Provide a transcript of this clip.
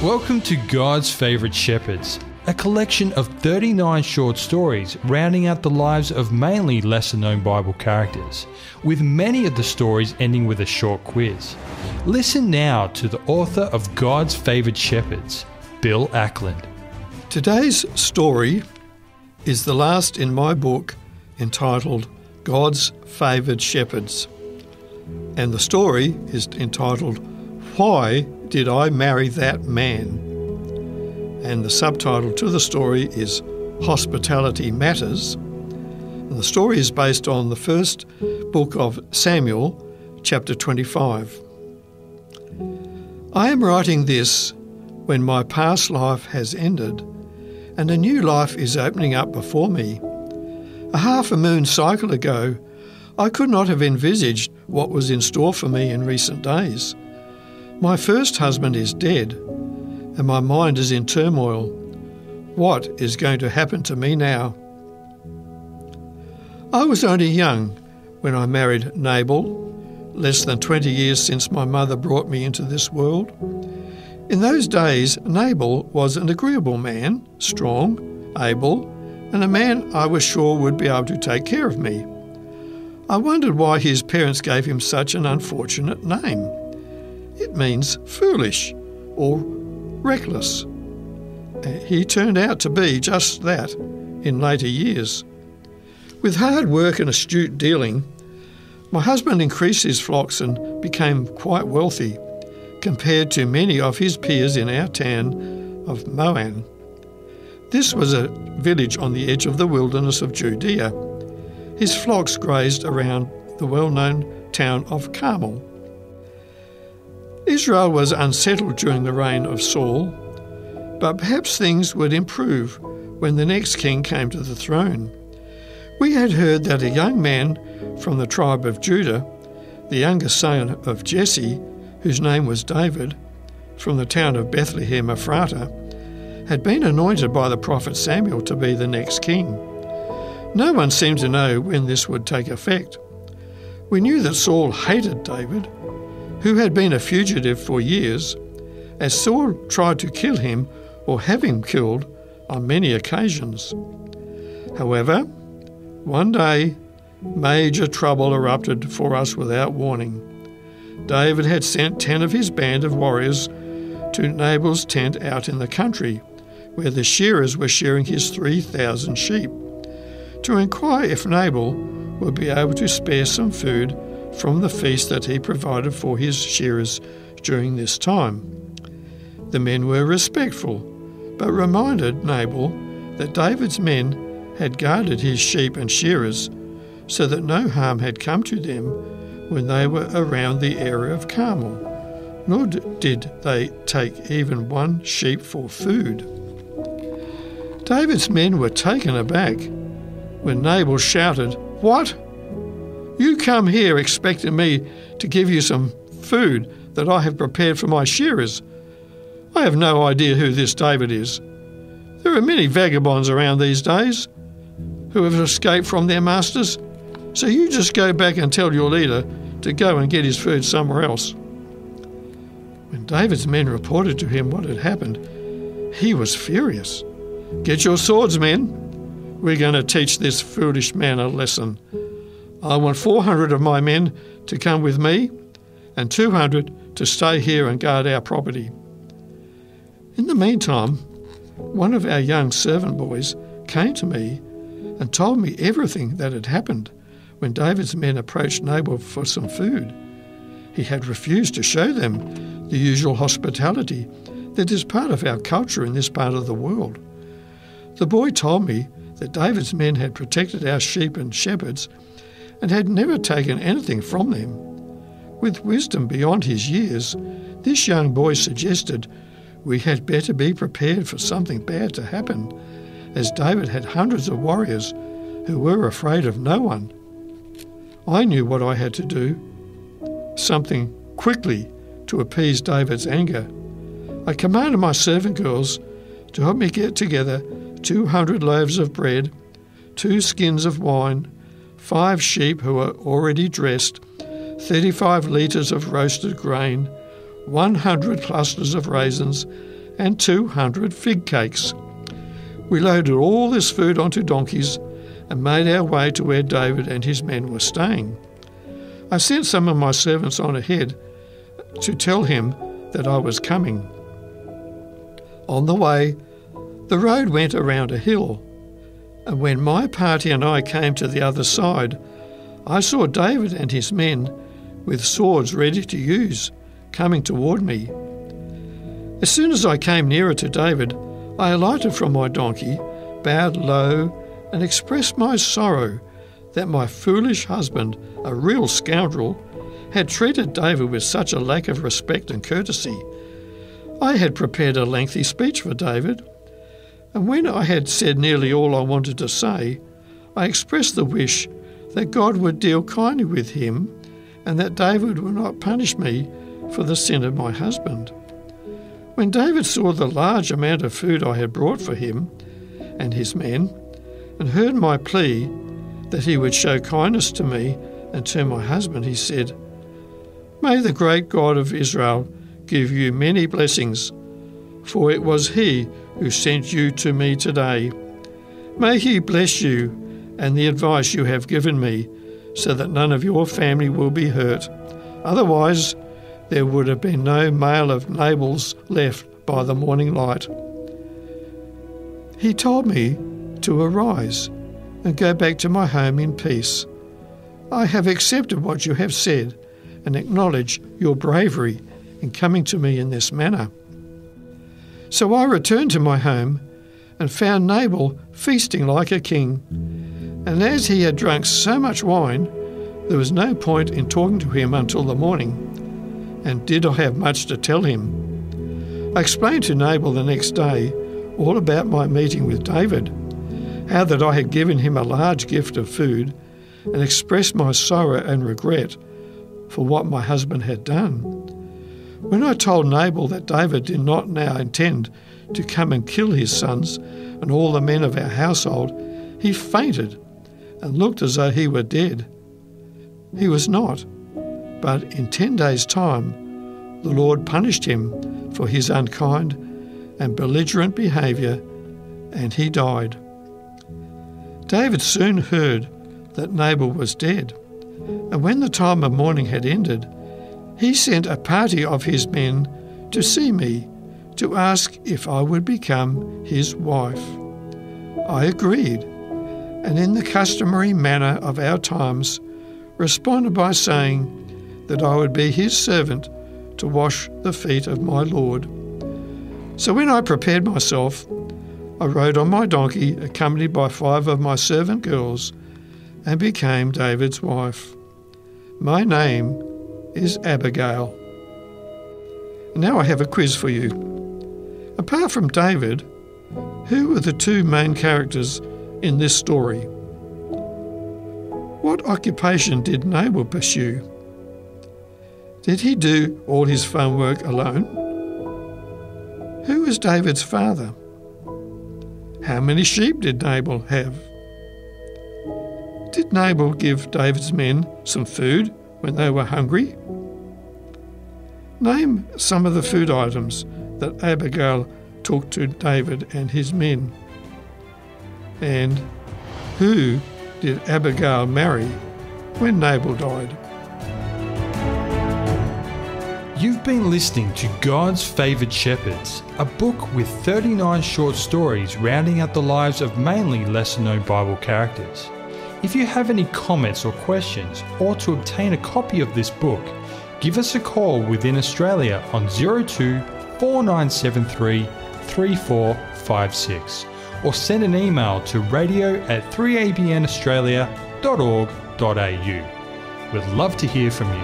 Welcome to God's Favourite Shepherds, a collection of 39 short stories rounding out the lives of mainly lesser-known Bible characters, with many of the stories ending with a short quiz. Listen now to the author of God's Favourite Shepherds, Bill Ackland. Today's story is the last in my book entitled God's Favoured Shepherds, and the story is entitled Why Did I Marry That Man? And the subtitle to the story is Hospitality Matters. And the story is based on the first book of Samuel, chapter 25. I am writing this when my past life has ended and a new life is opening up before me. A half a moon cycle ago, I could not have envisaged what was in store for me in recent days. My first husband is dead, and my mind is in turmoil. What is going to happen to me now? I was only young when I married Nabal, less than 20 years since my mother brought me into this world. In those days, Nabal was an agreeable man, strong, able, and a man I was sure would be able to take care of me. I wondered why his parents gave him such an unfortunate name. It means foolish or reckless. He turned out to be just that in later years. With hard work and astute dealing, my husband increased his flocks and became quite wealthy compared to many of his peers in our town of Moan. This was a village on the edge of the wilderness of Judea. His flocks grazed around the well-known town of Carmel. Israel was unsettled during the reign of Saul, but perhaps things would improve when the next king came to the throne. We had heard that a young man from the tribe of Judah, the youngest son of Jesse, whose name was David, from the town of Bethlehem Ephratah, had been anointed by the prophet Samuel to be the next king. No one seemed to know when this would take effect. We knew that Saul hated David, who had been a fugitive for years, as Saul tried to kill him or have him killed on many occasions. However, one day, major trouble erupted for us without warning. David had sent 10 of his band of warriors to Nabal's tent out in the country, where the shearers were shearing his 3,000 sheep, to inquire if Nabal would be able to spare some food from the feast that he provided for his shearers during this time. The men were respectful, but reminded Nabal that David's men had guarded his sheep and shearers so that no harm had come to them when they were around the area of Carmel, nor did they take even one sheep for food. David's men were taken aback when Nabal shouted, "What? You come here expecting me to give you some food that I have prepared for my shearers? I have no idea who this David is. There are many vagabonds around these days who have escaped from their masters, so you just go back and tell your leader to go and get his food somewhere else." When David's men reported to him what had happened, he was furious. "Get your swords, men. We're going to teach this foolish man a lesson. I want 400 of my men to come with me and 200 to stay here and guard our property." In the meantime, one of our young servant boys came to me and told me everything that had happened when David's men approached Nabal for some food. He had refused to show them the usual hospitality that is part of our culture in this part of the world. The boy told me that David's men had protected our sheep and shepherds and had never taken anything from them. With wisdom beyond his years, this young boy suggested we had better be prepared for something bad to happen, as David had hundreds of warriors who were afraid of no one. I knew what I had to do, something quickly to appease David's anger. I commanded my servant girls to help me get together 200 loaves of bread, 2 skins of wine, 5 sheep who were already dressed, 35 litres of roasted grain, 100 clusters of raisins, and 200 fig cakes. We loaded all this food onto donkeys and made our way to where David and his men were staying. I sent some of my servants on ahead to tell him that I was coming. On the way, the road went around a hill, and when my party and I came to the other side, I saw David and his men with swords ready to use, coming toward me. As soon as I came nearer to David, I alighted from my donkey, bowed low, and expressed my sorrow that my foolish husband, a real scoundrel, had treated David with such a lack of respect and courtesy. I had prepared a lengthy speech for David, and when I had said nearly all I wanted to say, I expressed the wish that God would deal kindly with him and that David would not punish me for the sin of my husband. When David saw the large amount of food I had brought for him and his men, and heard my plea that he would show kindness to me and to my husband, he said, "May the great God of Israel give you many blessings, for it was he who sent you to me today. May he bless you and the advice you have given me, so that none of your family will be hurt. Otherwise, there would have been no male of Nabal's left by the morning light." He told me to arise and go back to my home in peace. I have accepted what you have said and acknowledge your bravery in coming to me in this manner. So I returned to my home and found Nabal feasting like a king. And as he had drunk so much wine, there was no point in talking to him until the morning, and did not have much to tell him. I explained to Nabal the next day all about my meeting with David, how that I had given him a large gift of food, and expressed my sorrow and regret for what my husband had done. When I told Nabal that David did not now intend to come and kill his sons and all the men of our household, he fainted and looked as though he were dead. He was not, but in 10 days' time the Lord punished him for his unkind and belligerent behaviour, and he died. David soon heard that Nabal was dead, and when the time of mourning had ended, he sent a party of his men to see me, to ask if I would become his wife. I agreed, and in the customary manner of our times, responded by saying that I would be his servant to wash the feet of my Lord. So when I prepared myself, I rode on my donkey, accompanied by 5 of my servant girls, and became David's wife. My name is Abigail. And now I have a quiz for you. Apart from David, who were the 2 main characters in this story? What occupation did Nabal pursue? Did he do all his farm work alone? Who was David's father? How many sheep did Nabal have? Did Nabal give David's men some food when they were hungry? Name some of the food items that Abigail took to David and his men. And who did Abigail marry when Nabal died? You've been listening to God's Favoured Shepherds, a book with 39 short stories rounding out the lives of mainly lesser-known Bible characters. If you have any comments or questions, or to obtain a copy of this book, give us a call within Australia on 02 4973 3456 or send an email to radio@3abnaustralia.org.au. We'd love to hear from you.